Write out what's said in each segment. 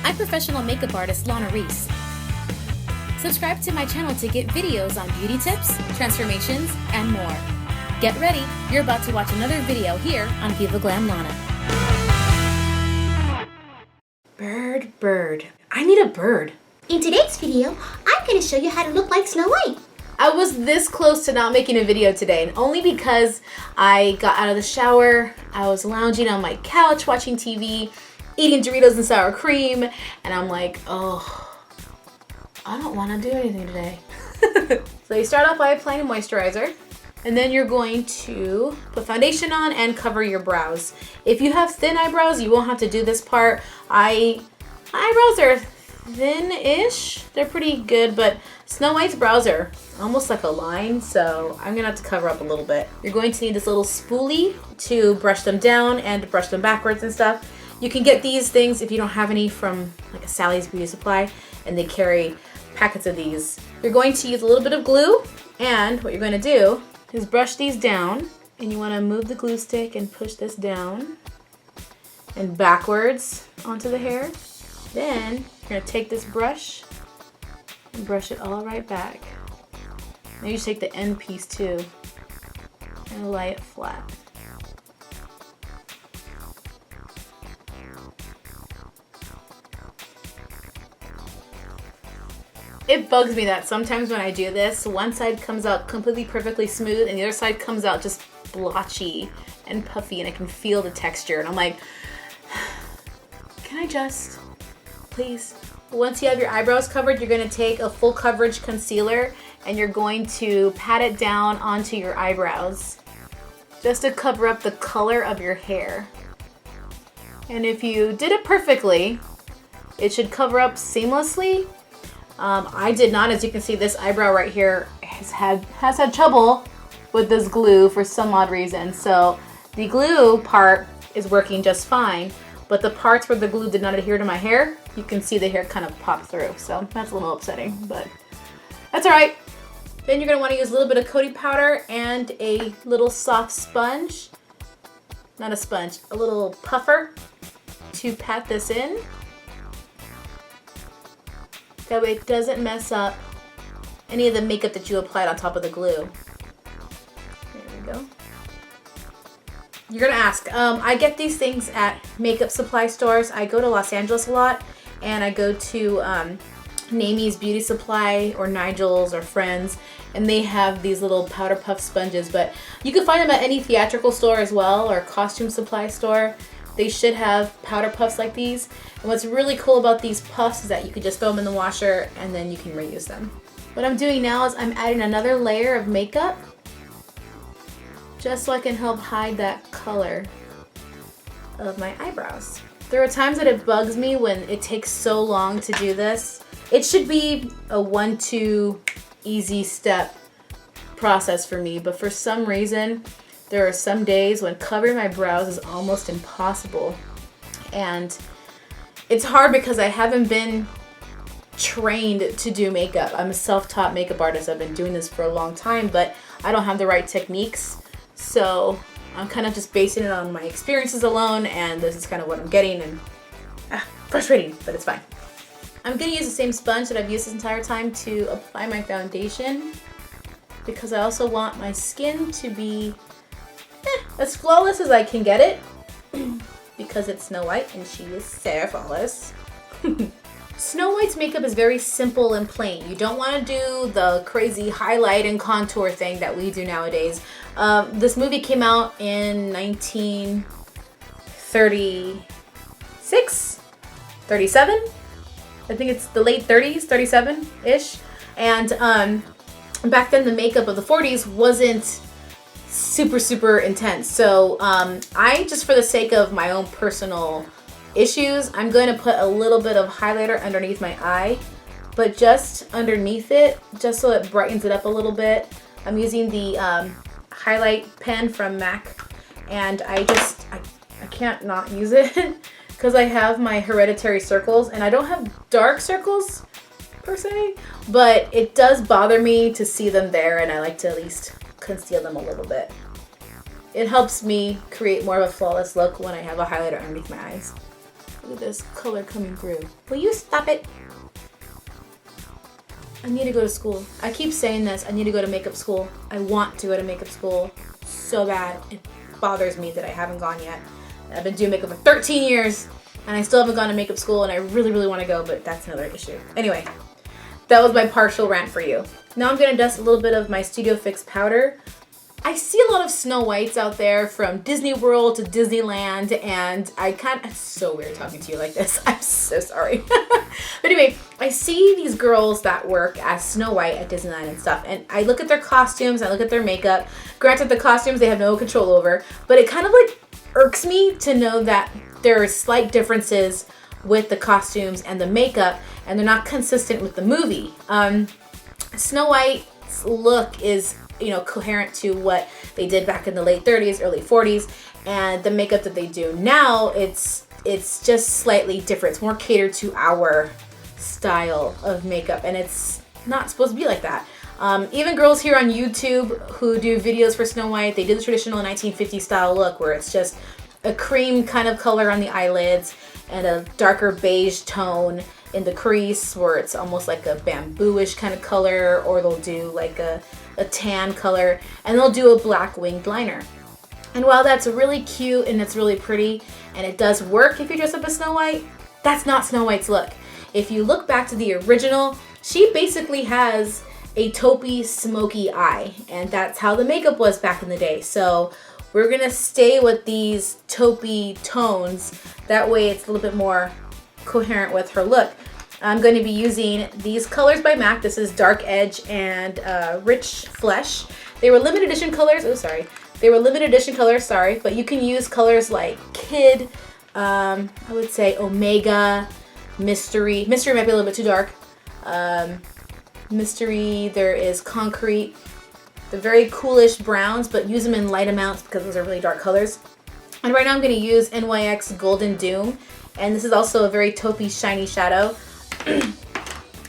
I'm professional makeup artist Lana Reiss. Subscribe to my channel to get videos on beauty tips, transformations, and more. Get ready, you're about to watch another video here on VivaGlamLana. Bird. I need a bird. In today's video, I'm going to show you how to look like Snow White. I was this close to not making a video today, and only because I got out of the shower, I was lounging on my couch watching TV, eating Doritos and sour cream, and I'm like, oh, I don't want to do anything today. So you start off by applying a moisturizer, and then you're going to put foundation on and cover your brows. If you have thin eyebrows, you won't have to do this part. My eyebrows are thin-ish. They're pretty good, but Snow White's brows are almost like a line, so I'm gonna have to cover up a little bit. You're going to need this little spoolie to brush them down and to brush them backwards and stuff. You can get these things if you don't have any from like a Sally's Beauty Supply, and they carry packets of these. You're going to use a little bit of glue, and what you're going to do is brush these down, and you want to move the glue stick and push this down and backwards onto the hair. Then you're going to take this brush and brush it all right back. Now you take the end piece too and lay it flat. It bugs me that sometimes when I do this, one side comes out completely perfectly smooth and the other side comes out just blotchy and puffy, and I can feel the texture, and I'm like, can I just, please? Once you have your eyebrows covered, you're going to take a full coverage concealer and you're going to pat it down onto your eyebrows just to cover up the color of your hair. And if you did it perfectly, it should cover up seamlessly. I did not. As you can see, this eyebrow right here has had trouble with this glue for some odd reason. So the glue part is working just fine, but the parts where the glue did not adhere to my hair, you can see the hair kind of pop through. So that's a little upsetting, but that's all right. Then you're going to want to use a little bit of coating powder and a little soft sponge, not a sponge, a little puffer to pat this in. That way it doesn't mess up any of the makeup that you applied on top of the glue. There we go. You're gonna ask, I get these things at makeup supply stores. I go to Los Angeles a lot, and I go to Namie's Beauty Supply or Nigel's or Friends, and they have these little powder puff sponges, but you can find them at any theatrical store as well, or costume supply store. They should have powder puffs like these. And what's really cool about these puffs is that you can just throw them in the washer and then you can reuse them. What I'm doing now is I'm adding another layer of makeup just so I can help hide that color of my eyebrows. There are times that it bugs me when it takes so long to do this. It should be a 1-2 easy step process for me, but for some reason, there are some days when covering my brows is almost impossible. And it's hard because I haven't been trained to do makeup. I'm a self-taught makeup artist. I've been doing this for a long time, but I don't have the right techniques. So I'm kind of just basing it on my experiences alone, and this is kind of what I'm getting, and frustrating, but it's fine. I'm gonna use the same sponge that I've used this entire time to apply my foundation, because I also want my skin to be as flawless as I can get it, because it's Snow White and she is so flawless. Snow White's makeup is very simple and plain. You don't want to do the crazy highlight and contour thing that we do nowadays. This movie came out in 1936, 37? I think it's the late 30s, 37-ish. And back then the makeup of the 40s wasn't super intense. So I, just for the sake of my own personal issues, I'm going to put a little bit of highlighter underneath my eye, but just underneath it, just so it brightens it up a little bit. I'm using the highlight pen from MAC, and I can't not use it because I have my hereditary circles, and I don't have dark circles per se, but it does bother me to see them there, and I like to at least conceal them a little bit. It helps me create more of a flawless look when I have a highlighter underneath my eyes. Look at this color coming through. Will you stop it? I need to go to school. I keep saying this. I need to go to makeup school. I want to go to makeup school so bad. It bothers me that I haven't gone yet. I've been doing makeup for 13 years and I still haven't gone to makeup school, and I really, really want to go, but that's another issue. Anyway, that was my partial rant for you. Now I'm going to dust a little bit of my Studio Fix powder. I see a lot of Snow Whites out there from Disney World to Disneyland, and it's so weird talking to you like this. I'm so sorry. But anyway, I see these girls that work as Snow White at Disneyland and stuff, and I look at their costumes, I look at their makeup. Granted, the costumes they have no control over, but it kind of like irks me to know that there are slight differences with the costumes and the makeup, and they're not consistent with the movie. Snow White's look is, you know, coherent to what they did back in the late 30s, early 40s, and the makeup that they do now, it's just slightly different. It's more catered to our style of makeup, and it's not supposed to be like that. Even girls here on YouTube who do videos for Snow White, they do the traditional 1950s style look where it's just a cream kind of color on the eyelids and a darker beige tone in the crease where it's almost like a bamboo-ish kind of color, or they'll do like a tan color, and they'll do a black winged liner. And while that's really cute and it's really pretty and it does work if you dress up as Snow White, that's not Snow White's look. If you look back to the original, she basically has a taupey, smoky eye, and that's how the makeup was back in the day. So we're gonna stay with these taupey tones. That way it's a little bit more coherent with her look. I'm going to be using these colors by MAC. This is Dark Edge and Rich Flesh. They were limited edition colors. Oh, sorry. They were limited edition colors, sorry. But you can use colors like Kid, I would say Omega, Mystery. Mystery might be a little bit too dark. Mystery, there is Concrete. The very coolish browns, but use them in light amounts because those are really dark colors. And right now I'm going to use NYX Golden Doom. And this is also a very taupey, shiny shadow.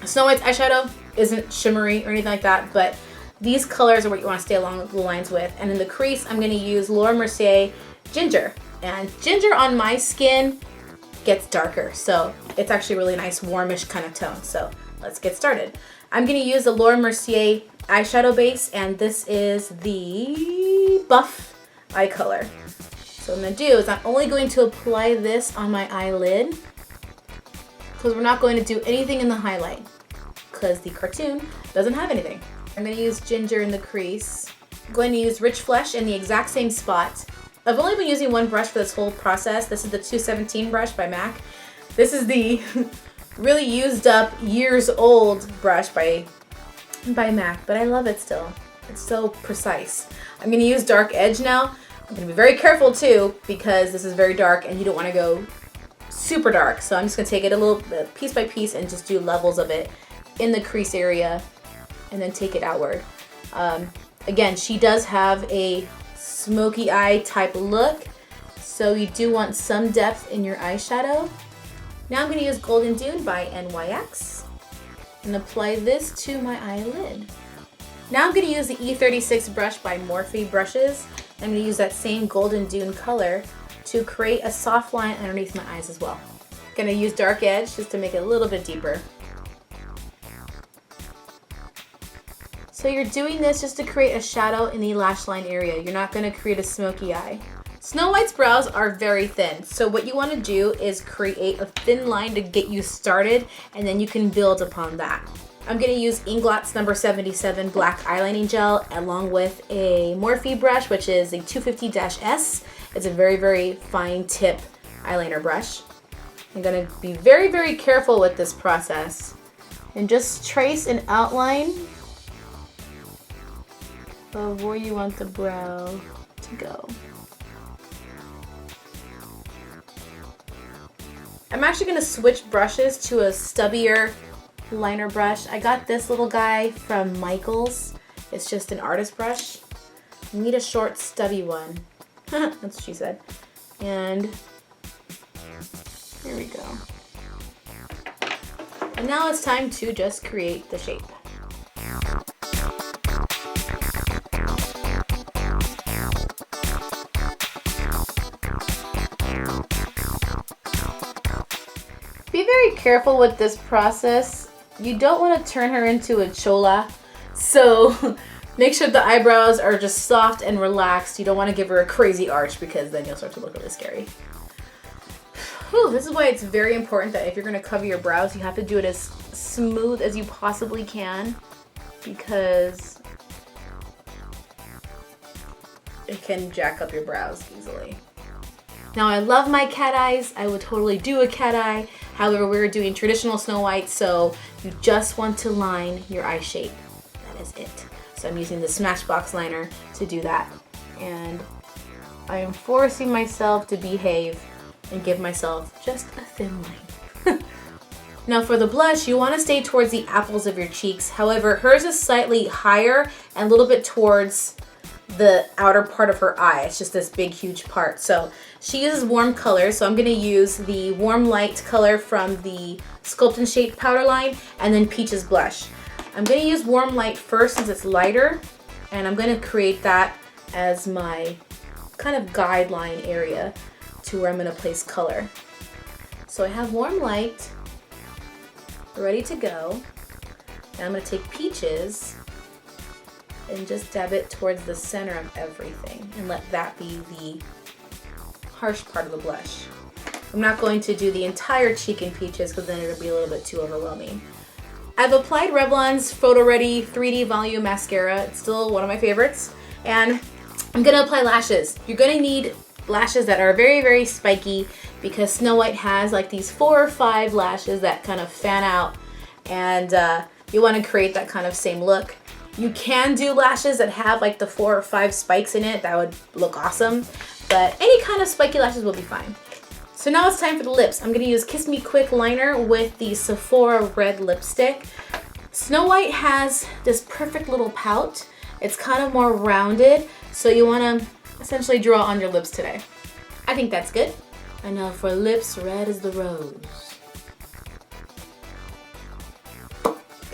Snow White's eyeshadow isn't shimmery or anything like that, but these colors are what you want to stay along the lines with. And in the crease, I'm going to use Laura Mercier Ginger. And ginger on my skin gets darker, so it's actually a really nice warmish kind of tone. So let's get started. I'm going to use the Laura Mercier eyeshadow base, and this is the Buff eye color. So what I'm going to do is I'm only going to apply this on my eyelid, because we're not going to do anything in the highlight because the cartoon doesn't have anything. I'm going to use ginger in the crease. I'm going to use Rich Flesh in the exact same spot. I've only been using one brush for this whole process. This is the 217 brush by MAC. This is the really used up, years old brush by MAC, but I love it still. It's so precise. I'm going to use Dark Edge now. I'm going to be very careful too because this is very dark and you don't want to go super dark. So I'm just going to take it a little bit, piece by piece, and just do levels of it in the crease area and then take it outward. Again, she does have a smoky eye type look, so you do want some depth in your eyeshadow. Now I'm going to use Golden Dune by NYX and apply this to my eyelid. Now I'm going to use the E36 brush by Morphe Brushes. I'm going to use that same Golden Dune color to create a soft line underneath my eyes as well. Going to use Dark Edge just to make it a little bit deeper. So you're doing this just to create a shadow in the lash line area. You're not going to create a smoky eye. Snow White's brows are very thin, so what you want to do is create a thin line to get you started, and then you can build upon that. I'm going to use Inglot's number 77 black eyelining gel along with a Morphe brush, which is a 250-S. It's a very, very fine tip eyeliner brush. I'm going to be very, very careful with this process and just trace an outline of where you want the brow to go. I'm actually going to switch brushes to a stubbier liner brush. I got this little guy from Michaels. It's just an artist brush. I need a short stubby one. That's what she said. And here we go. And now it's time to just create the shape. Be very careful with this process. You don't want to turn her into a chola. So make sure the eyebrows are just soft and relaxed. You don't want to give her a crazy arch because then you'll start to look really scary. Whew, this is why it's very important that if you're going to cover your brows, you have to do it as smooth as you possibly can, because it can jack up your brows easily. Now, I love my cat eyes. I would totally do a cat eye. However, we're doing traditional Snow White, so you just want to line your eye shape. That is it. So I'm using the Smashbox liner to do that. And I am forcing myself to behave and give myself just a thin line. Now for the blush, you want to stay towards the apples of your cheeks. However, hers is slightly higher and a little bit towards the outer part of her eye. It's just this big, huge part. So she uses warm colors. So I'm going to use the Warm Light color from the Sculpt and Shape powder line, and then Peaches blush. I'm going to use Warm Light first since it's lighter, and I'm going to create that as my kind of guideline area to where I'm going to place color. So I have Warm Light ready to go. And I'm going to take Peaches and just dab it towards the center of everything and let that be the harsh part of the blush. I'm not going to do the entire cheek in Peaches because then it'll be a little bit too overwhelming. I've applied Revlon's Photo Ready 3D Volume Mascara. It's still one of my favorites. And I'm going to apply lashes. You're going to need lashes that are very, very spiky because Snow White has like these 4 or 5 lashes that kind of fan out, and you want to create that kind of same look. You can do lashes that have like the 4 or 5 spikes in it. That would look awesome, but any kind of spiky lashes will be fine. So now it's time for the lips. I'm going to use Kiss Me Quick liner with the Sephora red lipstick. Snow White has this perfect little pout. It's kind of more rounded, so you want to essentially draw on your lips today. I think that's good. And now for lips, red is the rose.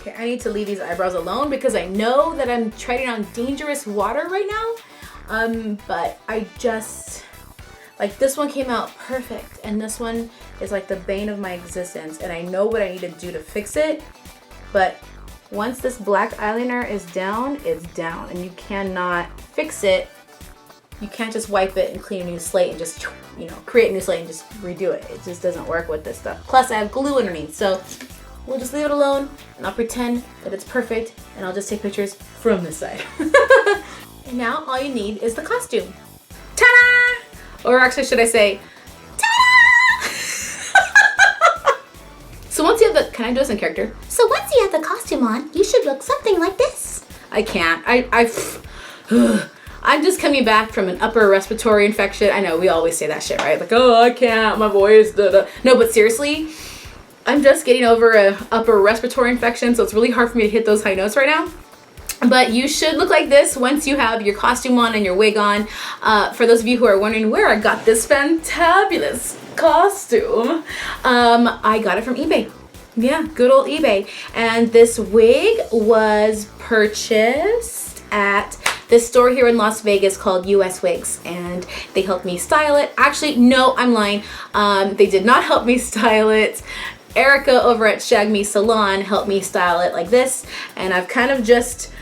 Okay, I need to leave these eyebrows alone because I know that I'm treading on dangerous water right now. But I just, like, this one came out perfect, and this one is like the bane of my existence, and I know what I need to do to fix it. But once this black eyeliner is down, it's down, and you cannot fix it. You can't just wipe it and clean a new slate and just, you know, create a new slate and just redo it. It just doesn't work with this stuff. Plus I have glue underneath, so we'll just leave it alone and I'll pretend that it's perfect, and I'll just take pictures from this side. And now all you need is the costume. Ta-da! Or actually, should I say, ta-da! So once you have the, can I do this in character? So once you have the costume on, you should look something like this. I can't. I'm just coming back from an upper respiratory infection. I know we always say that shit, right? Like, oh, I can't, my voice, da-da. No, but seriously, I'm just getting over an upper respiratory infection, so it's really hard for me to hit those high notes right now. But you should look like this once you have your costume on and your wig on. For those of you who are wondering where I got this fantabulous costume, I got it from eBay. Yeah, good old eBay. And this wig was purchased at this store here in Las Vegas called US Wigs, and they helped me style it. Actually, no, I'm lying. They did not help me style it. Erica over at Shag Me Salon helped me style it like this, and I've kind of just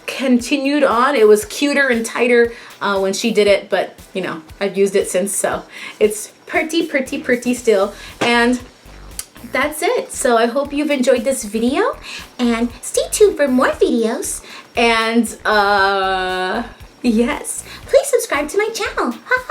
continued on. It was cuter and tighter when she did it, but you know, I've used it since, so it's pretty, pretty, pretty still. And that's it. So I hope you've enjoyed this video, and stay tuned for more videos. And yes, please subscribe to my channel. Ha